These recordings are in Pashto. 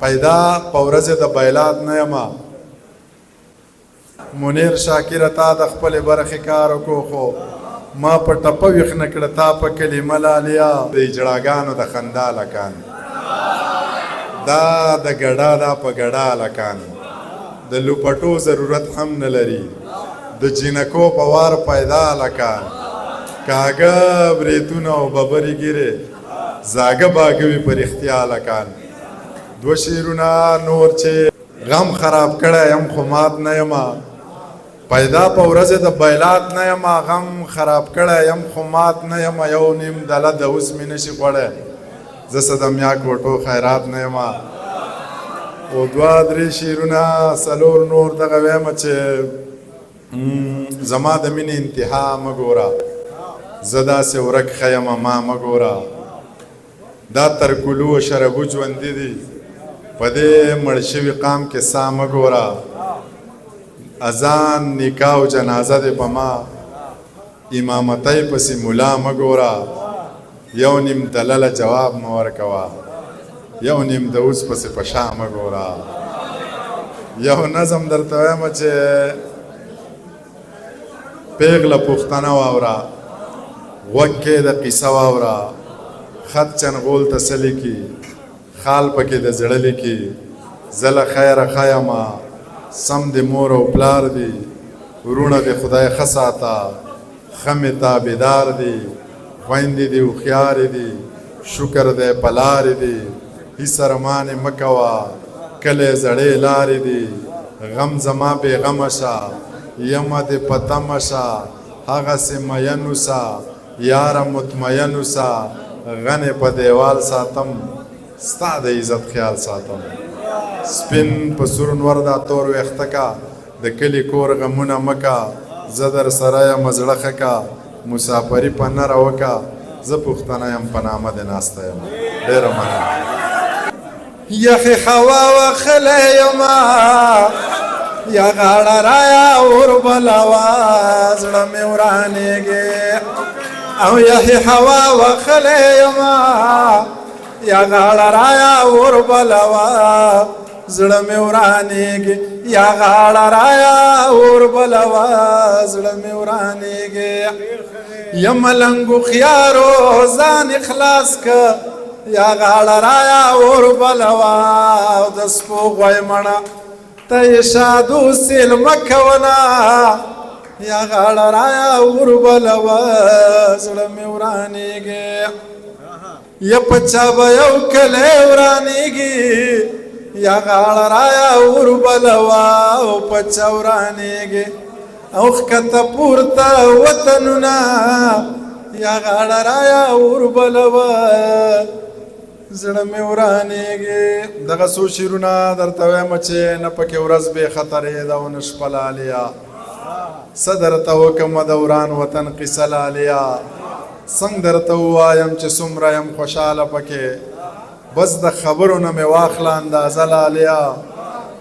پیدا په ورځې د بیلات نه یمه منیر شاکر تا د خپلې برخې کار وکړو خو ما په ټپه ویښ نه کړه تا په کلمه لالیا د اجړاګانو د خندا لکان دا د ګډا دا په ګډا لکان د لوپټو ضرورت هم نه لري د جینکو په وار پیدا لکان کاږه بریتونه او ببرې ګیرې زاګه باګوي پر اختیا لکان دو شیرونه نور چې غم خراب کړی یم خو مات نه یمه پیدا په ورځې د بیلات نه یمه غم خراب کړی یم خو مات نه یمه یو نیم دله د اوس مې نشي خوړی زه څه د میا کوټو خیرات نه یمه او دوه درې شیرونه څلور نور دغه ویمه چې زما د مینې انتها مه ګوره زه داسې ورک ښه یمه ما مه ګوره دا تر کلو و شربو ژوندي دي په دې مړ شوي قام کې سا مه ګوره اذان نکاح او جنازه دې په ما امامتۍ پسې ملا مه ګوره یو نیم دلله جواب مه ورکوه یو نیم د اوس پسې په شا مه ګوره یو نظم درته وایم چې پیغله پوښتنه واوره غوږ کې د قیصه واوره خط چنغول ته څه لیکي خال پکې د زړه لیکي زه له خیره ښه یمه سم د مور او پلار دي ورونه د خدای ښه ساته ښه مې تابعدار دي خویندې دي هوښیارې دي شکر دی په لارې دي هېڅ ارمانې مه کوه کلی زړې لارې دي غم زما بېغمه شه یمه دې په تمه شه هغسې مین اوسه یاره مطمئن اوسه غنې په دیوال ساتم ستا د عزت خیال ساتم سپین په سور نور دا تور ویښته کا د کلي کور غمونه مه کا زه در سره یم زړه ښه کا مسافري په نره وکه زه پښتنه یم په نامه دې ناسته یم ډېره مننه یخې هوا وښلی یمه یا غاړه رایا اور بلوه زړه مې ورانېږي او یخې هوا وښلی یمه یا غاړه رایا اور بلوه زړه مې ورانېږي یا غاړه رایا اور بلوه زړه مې ورانېږي یم لنګو خیارو ځان اخلاص که یا غاړه رایا اور بلوه او د سپو غوی مڼه ته یې شادو سیل مه کوله یا غاړه رایا اور بلوه زړه مې ورانېږي یا په چا به یو کلی ورانېږي یا غاړه رایا اور بلوه او په چا ورانېږي او ښکته پورته وطنونه یا غاړه رایا اور بلوه زړه مې ورانېږي دغه څو شعرونه درته وایم چې نه پکې ورځ بې خطرې ده او نه شپه لالیا څه درته وکړمه د وران وطن قصه لالیا څنګه درته ووایم چې څومره یم خوشحاله پکې بس د خبرو نه مې واخله اندازه لالیا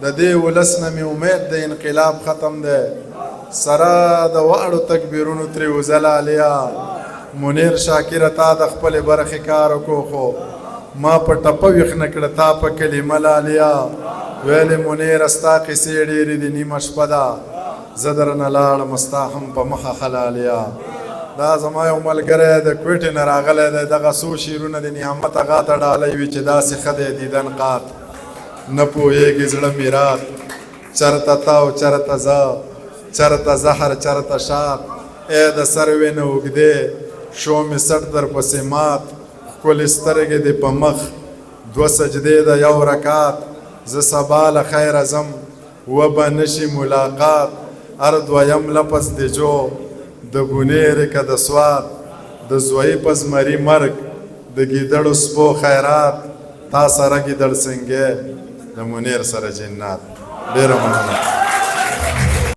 د دې ولس نه مې امید د انقلاب ختم دی سره د واړو تکبیرونو ترې وځه لالیا منیر شاکره تا د خپلې برخې کار وکړو خو ما په ټپه ویښ نه کړه تا په کلمه لالیا ویلې منیره ستا قیسې ډېرې دي نیمه شپه ده زه درنه لاړم ستا هم په مخه ښه لالیا دا زما یو ملګری د کوټې نه راغلی دی دغه څو شعرونه د نعمت هغه ته ډالی وي چې داسې ښه دی دیدن قات نه پوهېږي زړه مې رات چرته تا او چرته زه چرته زهر چرته شات ای د سروې نه اوږدې شو مې سټ در پسې مات ښکلې سترګې دې په مخ دوه سجدې د یو رکات زه سبا له خیره ځم وبه نشي ملاقات هر دویم لفظ دې جو د بونېرې که د سوات د زوی په زمري مرګ د ګیدړو سپو خیرات تا سره ګیدړ سنګې د منیر سره جنات ډېره مننه